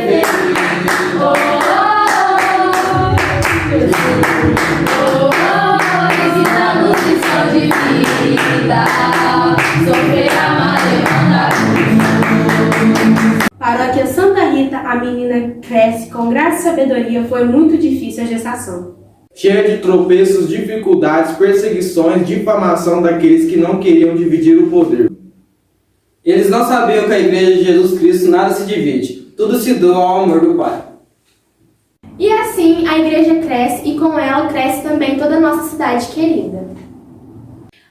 feliz. Oh, oh, oh, visitamos lição de vida. Sofrer, amar, levantar. Paróquia Santa Rita, a menina cresce com graça e sabedoria. Foi muito difícil a gestação. Cheia de tropeços, dificuldades, perseguições, difamação daqueles que não queriam dividir o poder. Eles não sabiam que a Igreja de Jesus Cristo nada se divide, tudo se doa ao amor do Pai. E assim a igreja cresce e com ela cresce também toda a nossa cidade querida.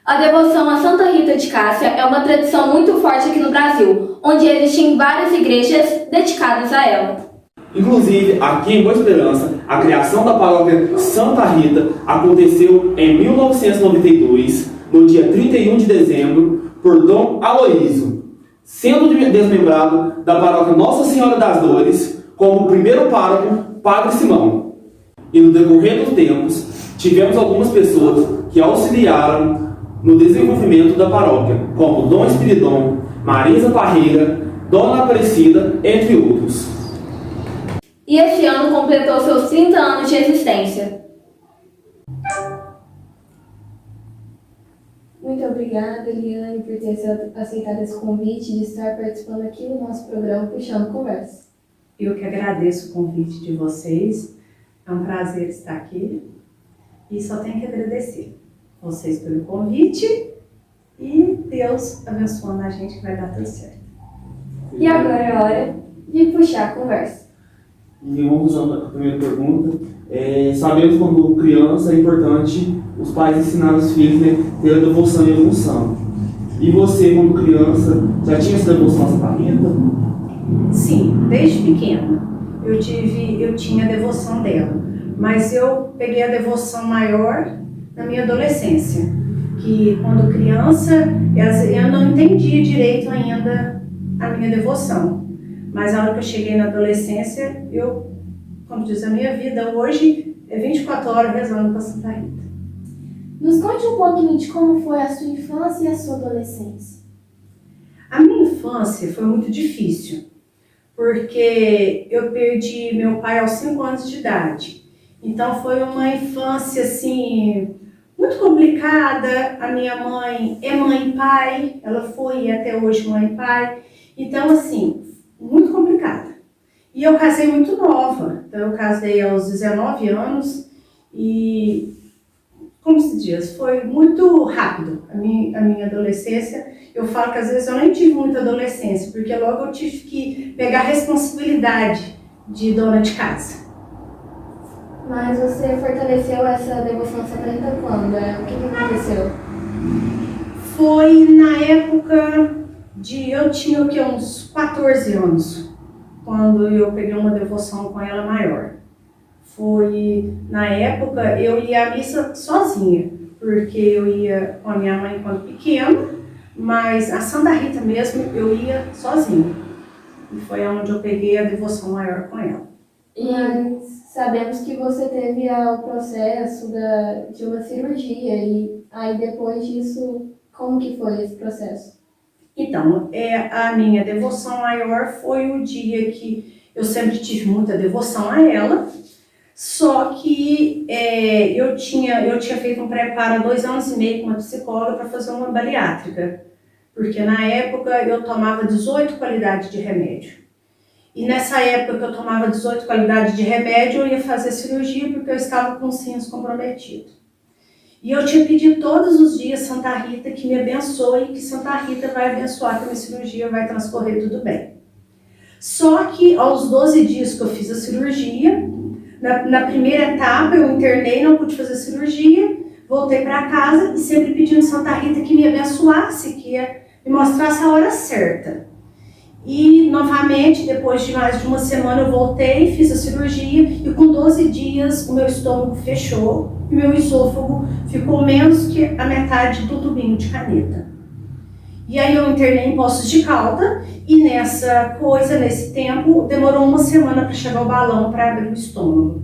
A devoção a Santa Rita de Cássia é uma tradição muito forte aqui no Brasil, onde existem várias igrejas dedicadas a ela. Inclusive, aqui em Boa Esperança, a criação da paróquia Santa Rita aconteceu em 1992, no dia 31 de dezembro, por Dom Aloísio, sendo desmembrado da paróquia Nossa Senhora das Dores como primeiro pároco, Padre Simão. E no decorrer dos tempos, tivemos algumas pessoas que auxiliaram no desenvolvimento da paróquia, como Dom Espiridon, Marisa Parreira, Dona Aparecida, entre outros. E esse ano completou seus 30 anos de existência. Muito obrigada, Eliane, por ter aceitado esse convite de estar participando aqui do nosso programa Puxando Conversa. Eu que agradeço o convite de vocês. É um prazer estar aqui. E só tenho que agradecer vocês pelo convite e Deus abençoando a gente que vai dar tudo certo. E agora é hora de puxar a conversa. E vamos à primeira pergunta. Sabemos quando criança é importante os pais ensinarem os filhos a ter a devoção e a unção. E você, quando criança, já tinha essa devoção a Santa Rita? Sim, desde pequena eu tinha a devoção dela. Mas eu peguei a devoção maior na minha adolescência. Que quando criança eu não entendia direito ainda a minha devoção. Mas na hora que eu cheguei na adolescência, como diz, a minha vida hoje é 24 horas rezando para Santa Rita. Nos conte um pouquinho de como foi a sua infância e a sua adolescência. A minha infância foi muito difícil, porque eu perdi meu pai aos 5 anos de idade. Então foi uma infância assim, muito complicada. A minha mãe é mãe e pai, ela foi até hoje mãe e pai. Então assim, muito complicada. E eu casei muito nova, então eu casei aos 19 anos e, como se diz, foi muito rápido a minha adolescência. Eu falo que às vezes eu nem tive muita adolescência, porque logo eu tive que pegar a responsabilidade de dona de casa. Mas você fortaleceu essa devoção a Santa Rita quando? O que aconteceu? Foi na época eu tinha o quê? Uns 14 anos, quando eu peguei uma devoção com ela maior. Foi, na época, eu ia à missa sozinha, porque eu ia com a minha mãe quando pequena, mas a Santa Rita mesmo eu ia sozinha. E foi onde eu peguei a devoção maior com ela. Mas sabemos que você teve o processo de uma cirurgia, e aí depois disso, como que foi esse processo? Então, a minha devoção maior foi o dia que eu sempre tive muita devoção a ela, só que eu tinha feito um preparo há 2 anos e meio com uma psicóloga para fazer uma bariátrica, porque na época eu tomava 18 qualidades de remédio. E nessa época que eu tomava 18 qualidades de remédio, eu ia fazer cirurgia porque eu estava com os rins comprometidos. E eu tinha pedido todos os dias Santa Rita que me abençoe, que Santa Rita vai abençoar, que a minha cirurgia vai transcorrer tudo bem. Só que aos 12 dias que eu fiz a cirurgia, na primeira etapa eu internei, não pude fazer cirurgia, voltei para casa e sempre pedindo Santa Rita que me abençoasse, que me mostrasse a hora certa. E novamente, depois de mais de uma semana, eu voltei, fiz a cirurgia e com 12 dias o meu estômago fechou e meu esôfago ficou menos que a metade do tubinho de caneta. E aí eu internei em Poços de Caldas e nesse tempo, demorou uma semana para chegar o balão para abrir o estômago.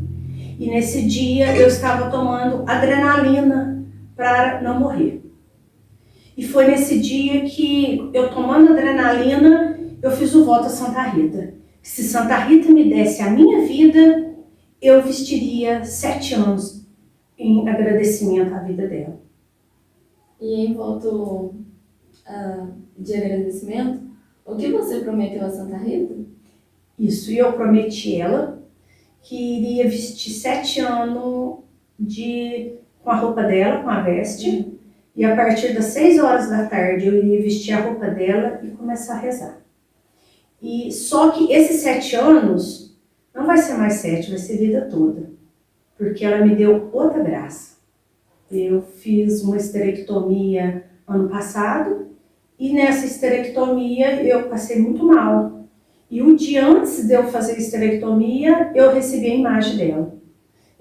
E nesse dia eu estava tomando adrenalina para não morrer. E foi nesse dia que eu tomando adrenalina, eu fiz o voto a Santa Rita. Se Santa Rita me desse a minha vida, eu vestiria 7 anos em agradecimento à vida dela. E em voto de agradecimento, o que você prometeu a Santa Rita? Isso, e eu prometi ela que iria vestir 7 anos com a roupa dela, com a veste, e a partir das 6 horas da tarde eu iria vestir a roupa dela e começar a rezar. E só que esses 7 anos não vai ser mais 7, vai ser vida toda, porque ela me deu outra graça. Eu fiz uma esterectomia ano passado e nessa esterectomia eu passei muito mal. E um dia antes de eu fazer a esterectomia, eu recebi a imagem dela.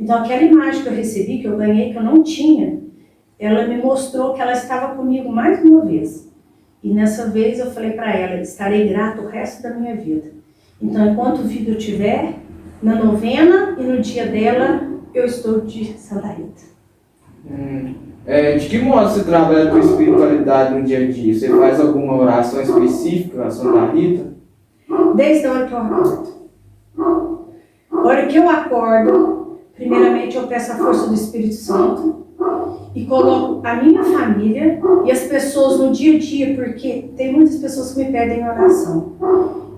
Então aquela imagem que eu recebi, que eu ganhei, que eu não tinha, ela me mostrou que ela estava comigo mais uma vez. E nessa vez eu falei para ela, estarei grata o resto da minha vida. Então enquanto vida eu tiver, na novena e no dia dela, eu estou de Santa Rita. De que modo você trabalha com espiritualidade no dia a dia? Você faz alguma oração específica a Santa Rita? Desde a hora que eu acordo. A hora que eu acordo, primeiramente eu peço a força do Espírito Santo e coloco a minha família e as pessoas no dia a dia, porque tem muitas pessoas que me pedem oração.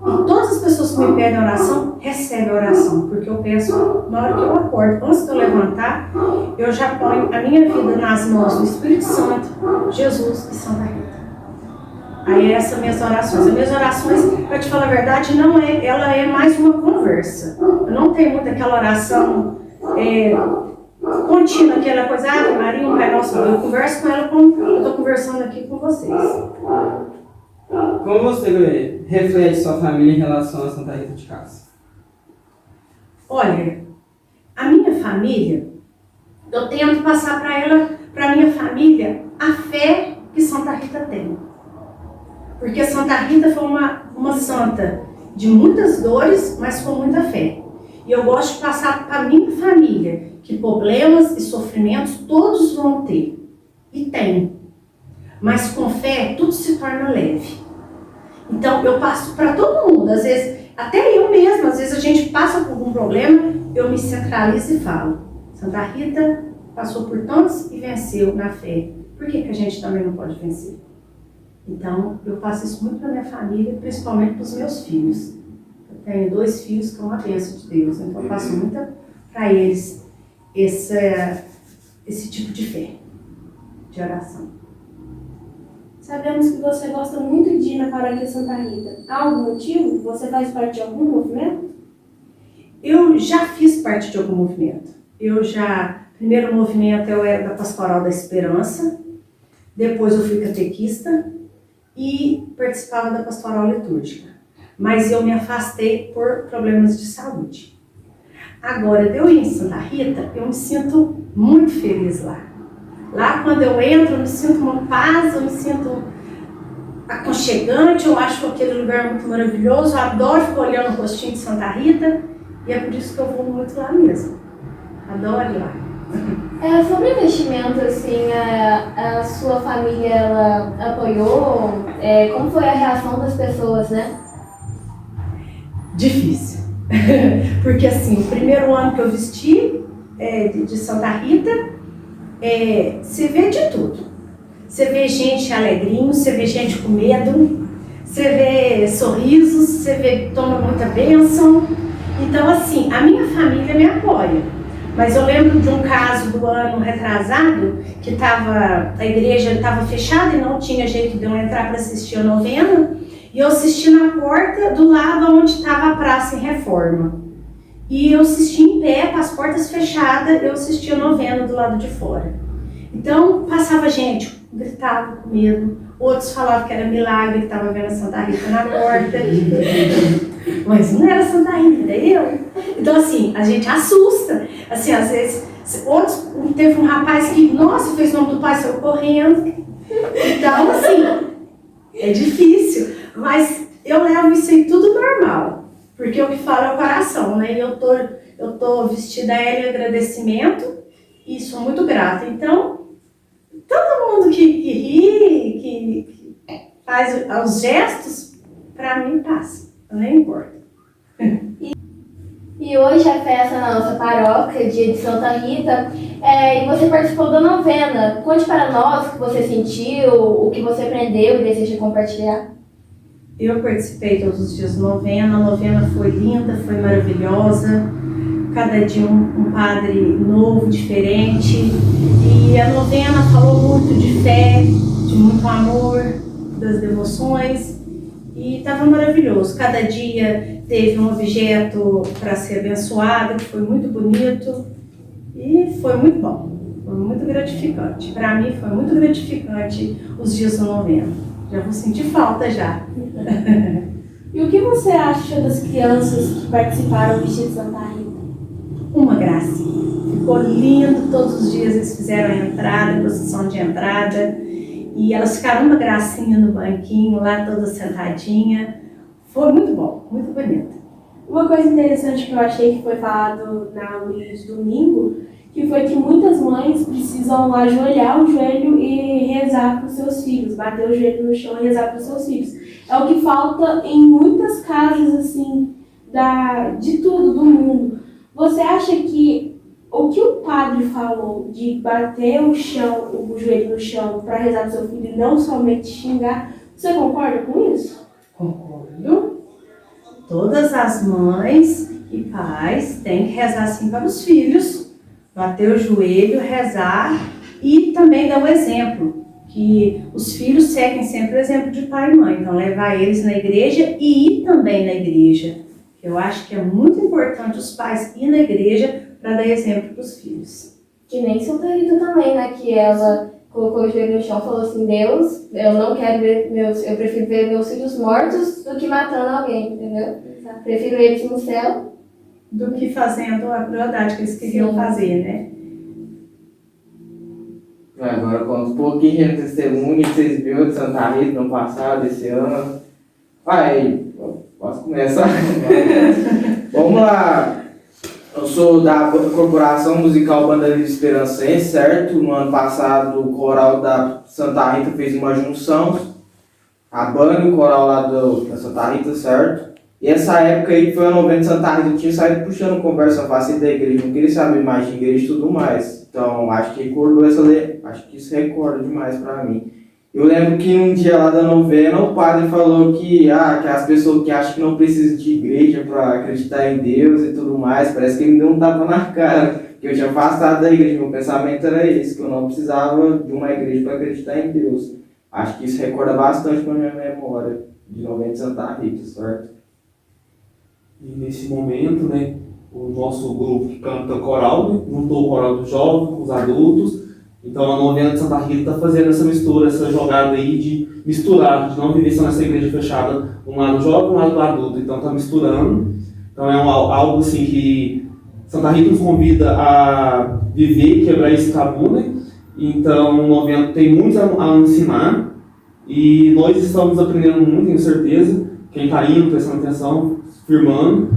E todas as pessoas que me pedem oração, recebem a oração, porque eu peço na hora que eu acordo. Antes de eu levantar, eu já ponho a minha vida nas mãos do Espírito Santo, Jesus e Santa Rita. Aí essas minhas orações. As minhas orações, para te falar a verdade, ela é mais uma conversa. Eu não tenho muito aquela oração contínua, aquela coisa, Maria, um Pai Nosso. Eu converso com ela como eu estou conversando aqui com vocês. Como você reflete sua família em relação a Santa Rita de Cássia? Olha, a minha família, eu tento passar para a minha família, a fé que Santa Rita tem. Porque Santa Rita foi uma santa de muitas dores, mas com muita fé. E eu gosto de passar para a minha família que problemas e sofrimentos todos vão ter. E tem. Mas com fé tudo se torna leve. Então eu passo para todo mundo. Às vezes, até eu mesma, às vezes a gente passa por algum problema, eu me centralizo e falo. Santa Rita passou por tantos e venceu na fé. Por que a gente também não pode vencer? Então, eu faço isso muito para minha família, principalmente para os meus filhos. Eu tenho 2 filhos que são uma bênção de Deus, então eu faço muito para eles esse tipo de fé, de oração. Sabemos que você gosta muito de ir na paróquia Santa Rita. Há algum motivo? Você faz parte de algum movimento? Eu já fiz parte de algum movimento. Primeiro movimento eu era da Pastoral da Esperança, depois eu fui catequista e participava da Pastoral Litúrgica. Mas eu me afastei por problemas de saúde. Agora, de eu ir em Santa Rita, eu me sinto muito feliz lá. Lá, quando eu entro, eu me sinto uma paz, eu me sinto aconchegante, eu acho aquele lugar muito maravilhoso, eu adoro ficar olhando o rostinho de Santa Rita, e é por isso que eu vou muito lá mesmo. Adoro ir lá. Sobre investimento, assim, a sua família, ela apoiou? Como foi a reação das pessoas, né? Difícil. Porque assim, o primeiro ano que eu vesti de Santa Rita, você vê de tudo. Você vê gente alegrinho, você vê gente com medo, você vê sorrisos, você toma muita bênção. Então assim, a minha família me apoia. Mas eu lembro de um caso do ano retrasado, que a igreja estava fechada e não tinha jeito de eu entrar para assistir a novena, e eu assisti na porta do lado onde estava a praça em reforma. E eu assisti em pé, com as portas fechadas, eu assisti a novena do lado de fora. Então, passava gente, gritava com medo, outros falavam que era milagre, que estava vendo a Santa Rita na porta. Mas não era Santa Rita, era eu. Então, assim, a gente assusta. Assim, às vezes, teve um rapaz que, nossa, fez o nome do pai, saiu correndo. Então, assim, é difícil. Mas eu levo isso aí tudo normal. Porque o que fala é o coração, né? E eu tô vestida em agradecimento e sou muito grata. Então, todo mundo que ri, que faz os gestos, pra mim passa. Nem importa. E hoje é festa na nossa paróquia, dia de Santa Rita, e você participou da novena. Conte para nós o que você sentiu, o que você aprendeu e deseja compartilhar. Eu participei todos os dias da novena, a novena foi linda, foi maravilhosa, cada dia um padre novo, diferente, e a novena falou muito de fé, de muito amor, das devoções, e estava maravilhoso. Cada dia teve um objeto para ser abençoado, que foi muito bonito, e foi muito bom, foi muito gratificante. Para mim foi muito gratificante os dias da novena. Já vou sentir falta já. E o que você acha das crianças que participaram do vestido de Santa Rita? Uma gracinha. Ficou lindo, todos os dias eles fizeram a entrada, a procissão de entrada, e elas ficaram uma gracinha no banquinho, lá toda sentadinha. Foi muito bom, muito bonito. Uma coisa interessante que eu achei que foi falado na aula de domingo, que foi que muitas mães precisam ajoelhar o joelho e rezar para os seus filhos, bater o joelho no chão e rezar para os seus filhos. É o que falta em muitas casas, assim, de tudo, do mundo. Você acha que o que o padre falou de bater o joelho no chão para rezar para o seu filho e não somente xingar, você concorda com isso? Concordo. Todas as mães e pais têm que rezar assim para os filhos, bater o joelho, rezar e também dar o exemplo, que os filhos seguem sempre o exemplo de pai e mãe, então levar eles na igreja e ir também na igreja. Eu acho que é muito importante os pais ir na igreja para dar exemplo para os filhos. Que nem Santa Rita também, né? Que ela colocou o joelho no chão e falou assim, Deus, eu prefiro ver meus filhos mortos do que matando alguém, entendeu? Prefiro eles no céu do que fazendo a crueldade que eles queriam fazer, né? Agora conta um pouquinho de testemunho que vocês viram de Santa Rita no passado, esse ano. Vai, posso começar? Vamos lá. Eu sou da Corporação Musical Banda Livre Esperancense, certo? No ano passado o coral da Santa Rita fez uma junção. A banda e o coral lá da Santa Rita, certo? E essa época aí que foi a novena de Santa Rita, eu tinha saído puxando conversa fácil da igreja, não queria saber mais de igreja e tudo mais. Então, acho que recordou acho que isso recorda demais pra mim. Eu lembro que um dia lá da novena, o padre falou que as pessoas que acham que não precisam de igreja pra acreditar em Deus e tudo mais, parece que ele me deu um tapa na cara, que eu tinha afastado da igreja, meu pensamento era esse, que eu não precisava de uma igreja para acreditar em Deus. Acho que isso recorda bastante com a minha memória de novena de Santa Rita, certo? E nesse momento, né, o nosso grupo que canta coral, né, juntou o coral dos jovens com os adultos. Então a novena de Santa Rita está fazendo essa mistura, essa jogada aí de misturar, de não viver só nessa igreja fechada, um lado jovem, um lado adulto. Então está misturando. Então é algo assim que Santa Rita nos convida a viver e quebrar esse tabu, né? Então o novena tem muito a ensinar e nós estamos aprendendo muito, tenho certeza. Quem está indo, prestando atenção, firmando,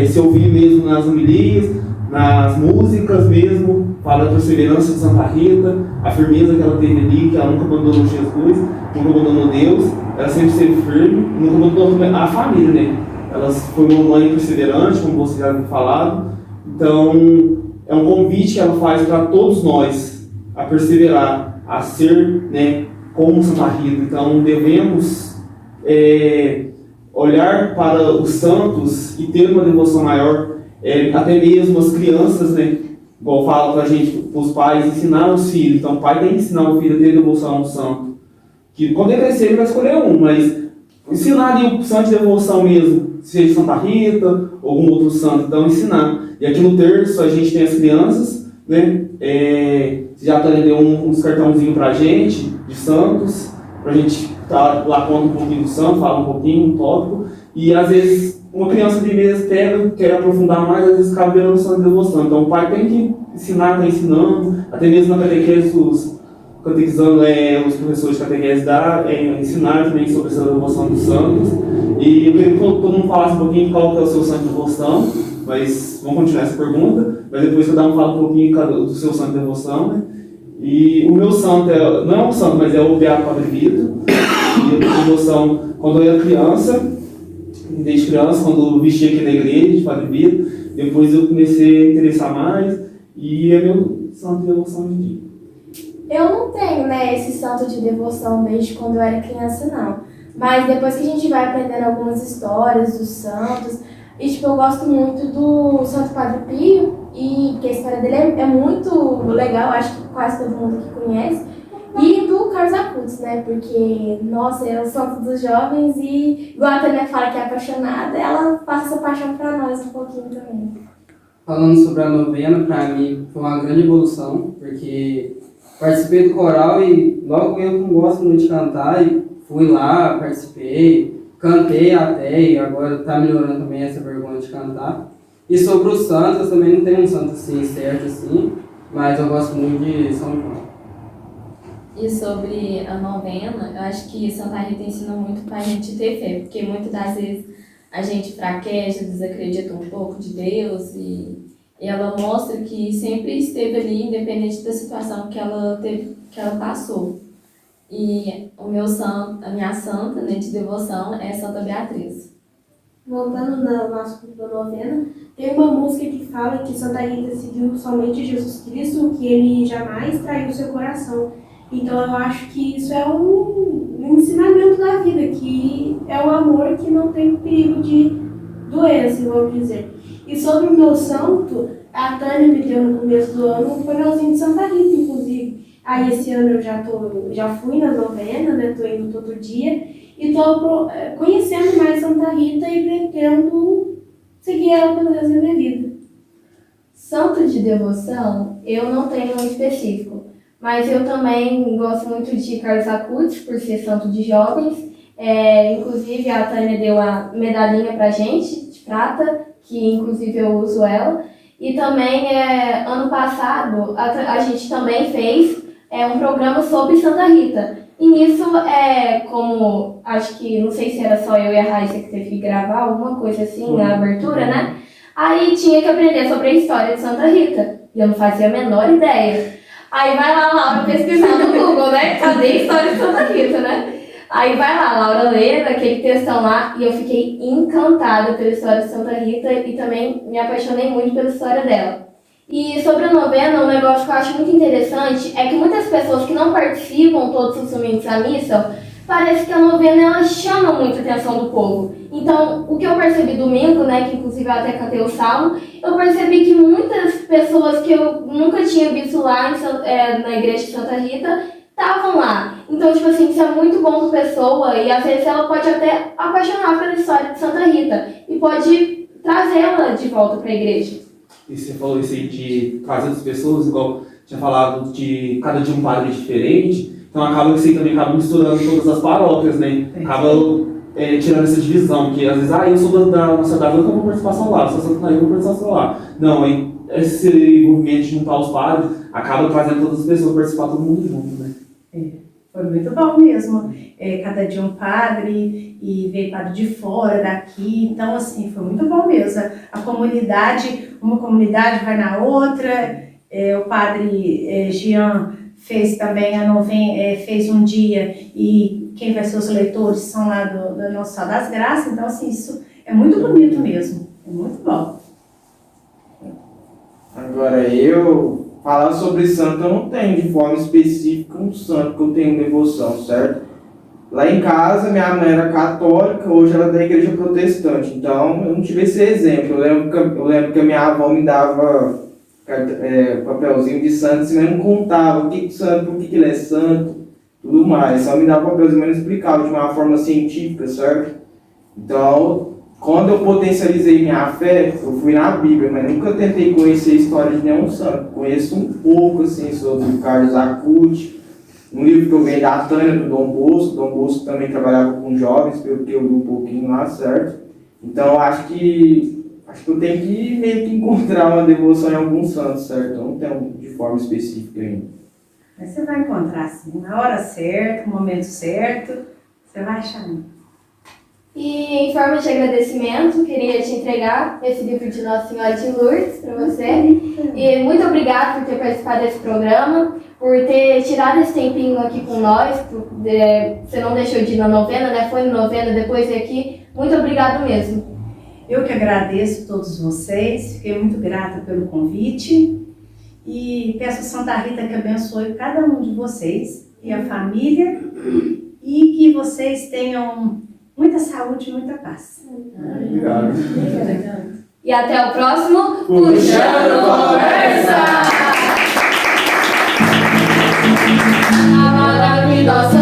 se ouvir mesmo nas homilias, nas músicas mesmo, fala da perseverança de Santa Rita, a firmeza que ela teve ali, que ela nunca abandonou Jesus, nunca abandonou Deus, ela sempre esteve firme, nunca abandonou a família, né? Ela foi uma mãe perseverante, como você já havia falado. Então, é um convite que ela faz para todos nós a perseverar, a ser, né, como Santa Rita. Então, devemos olhar para os santos e ter uma devoção maior, até mesmo as crianças, né? Igual fala para a gente, para os pais, ensinar os filhos. Então, o pai tem que ensinar o filho a ter devoção ao santo. Que quando ele crescer, ele vai escolher um, mas ensinar ali o santo de devoção mesmo, seja Santa Rita ou algum outro santo, então ensinar. E aqui no terço a gente tem as crianças, né? Você já deu uns cartãozinhos pra gente, de santos, pra gente lá conta um pouquinho do santo, fala um pouquinho, um tópico, e às vezes uma criança de vez quer aprofundar mais, às vezes acaba virando santo de devoção. Então o pai tem que ensinar, está ensinando, até mesmo na catequese, catequizando os professores de catequese ensinar também sobre essa devoção dos santos. E eu queria que todo mundo falasse um pouquinho qual que é o seu santo de devoção, mas vamos continuar essa pergunta, mas depois cada um fala um pouquinho do seu santo de devoção, né? E o meu santo não é um santo, mas é o Beato Padre Vitor. E a devoção, quando eu era criança, desde criança, quando eu vestia aqui na igreja, de Padre Vitor. Depois eu comecei a interessar mais e é meu santo de devoção hoje em dia. Eu não tenho, né, esse santo de devoção desde quando eu era criança, não. Mas depois que a gente vai aprendendo algumas histórias dos santos, e tipo, eu gosto muito do Santo Padre Pio, e que a história dele é muito legal, acho que quase todo mundo que conhece. E do Carlos Acutis, né, porque, nossa, é o santo dos jovens e, igual a Tânia fala que é apaixonada, ela passa essa paixão pra nós um pouquinho também. Falando sobre a novena, para mim foi uma grande evolução, porque participei do coral e logo eu não gosto muito de cantar, e fui lá, participei, cantei até, e agora tá melhorando também essa vergonha de cantar. E sobre os santos, eu também não tenho um santo assim certo assim, mas eu gosto muito de São João. E sobre a novena, eu acho que Santa Rita ensina muito pra gente ter fé, porque muitas das vezes a gente fraqueja, desacredita um pouco de Deus e ela mostra que sempre esteve ali, independente da situação que ela passou. E a minha santa, né, de devoção é Santa Beatriz. Voltando na nossa cultura novena, tem uma música que fala que Santa Rita seguiu somente Jesus Cristo, que ele jamais traiu seu coração. Então eu acho que isso é um ensinamento da vida, que é um amor que não tem perigo de doença, vamos dizer. E sobre o meu santo, a Tânia me deu no começo do ano um panelzinho de Santa Rita, inclusive. Aí esse ano eu já fui na novena, né? Tô indo todo dia e tô conhecendo mais Santa Rita e pretendo seguir ela pelo resto da minha vida. Santo de devoção, eu não tenho um específico, mas eu também gosto muito de Carlos Acutis, por ser santo de jovens. Inclusive a Tânia deu a medalhinha pra gente, de prata, que inclusive eu uso ela. E também, ano passado, a gente também fez um programa sobre Santa Rita. E nisso, como acho que, não sei se era só eu e a Raíssa que teve que gravar, alguma coisa assim, na abertura, né? Aí tinha que aprender sobre a história de Santa Rita. E eu não fazia a menor ideia. Aí vai lá, Laura, pesquisar no Google, né? Cadê a história de Santa Rita, né? Aí vai lá, Laura lê aquele textão lá e eu fiquei encantada pela história de Santa Rita e também me apaixonei muito pela história dela. E sobre a novena, um negócio que eu acho muito interessante é que muitas pessoas que não participam todos os domingos da missa, parece que a novena ela chama muito a atenção do povo. Então, o que eu percebi domingo, né, que inclusive eu até cantei o salmo, eu percebi que muitas pessoas que eu nunca tinha visto lá na igreja de Santa Rita estavam lá. Então, tipo assim, isso é muito bom para a pessoa e às vezes ela pode até apaixonar pela história de Santa Rita e pode trazê-la de volta para a igreja. E você falou isso aí de trazer as pessoas, igual tinha falado de cada dia um padre diferente, então acaba que você também acaba misturando todas as paróquias, né? Acaba tirando essa divisão, porque às vezes, eu sou da nossa data, eu vou participar só lá, sou Santa Maria, eu vou participar só lá. Não, esse movimento de juntar os padres acaba trazendo todas as pessoas para participar todo mundo junto, né? Foi muito bom mesmo. Cada dia um padre e veio padre de fora, daqui. Então, assim, foi muito bom mesmo. A comunidade, uma comunidade vai na outra. O padre Jean fez também a novena, fez um dia e quem vai ser os leitores são lá do Nosso Senhor das Graças. Então, assim, isso é muito bonito mesmo. É muito bom. Agora falar sobre santo, eu não tenho de forma específica um santo que eu tenho devoção, certo? Lá em casa, minha mãe era católica, hoje ela é da igreja protestante, então eu não tive esse exemplo. Eu lembro que a minha avó me dava papelzinho de santo, assim, mas não contava o que é santo, por que ele é santo, tudo mais. Só me dava papelzinho, mas não explicava de uma forma científica, certo? Então, quando eu potencializei minha fé, eu fui na Bíblia, mas nunca tentei conhecer a história de nenhum santo. Conheço um pouco, assim, sobre o Carlos Acutis, um livro que eu ganhei da Tânia, do Dom Bosco. Dom Bosco também trabalhava com jovens, pelo que eu li um pouquinho lá, certo? Então, acho que eu tenho que meio que encontrar uma devoção em algum santo, certo? Eu não tenho de forma específica ainda. Mas você vai encontrar, assim, na hora certa, no momento certo, você vai achar. E em forma de agradecimento, queria te entregar esse livro de Nossa Senhora de Lourdes para você. E muito obrigada por ter participado desse programa, por ter tirado esse tempinho aqui com nós. Você não deixou de ir na novena, né? Foi na novena, depois veio aqui. Muito obrigado mesmo. Eu que agradeço a todos vocês, fiquei muito grata pelo convite e peço a Santa Rita que abençoe cada um de vocês e a família e que vocês tenham muita saúde e muita paz. Obrigado. E até o próximo Puxando Conversa! A maravilhosa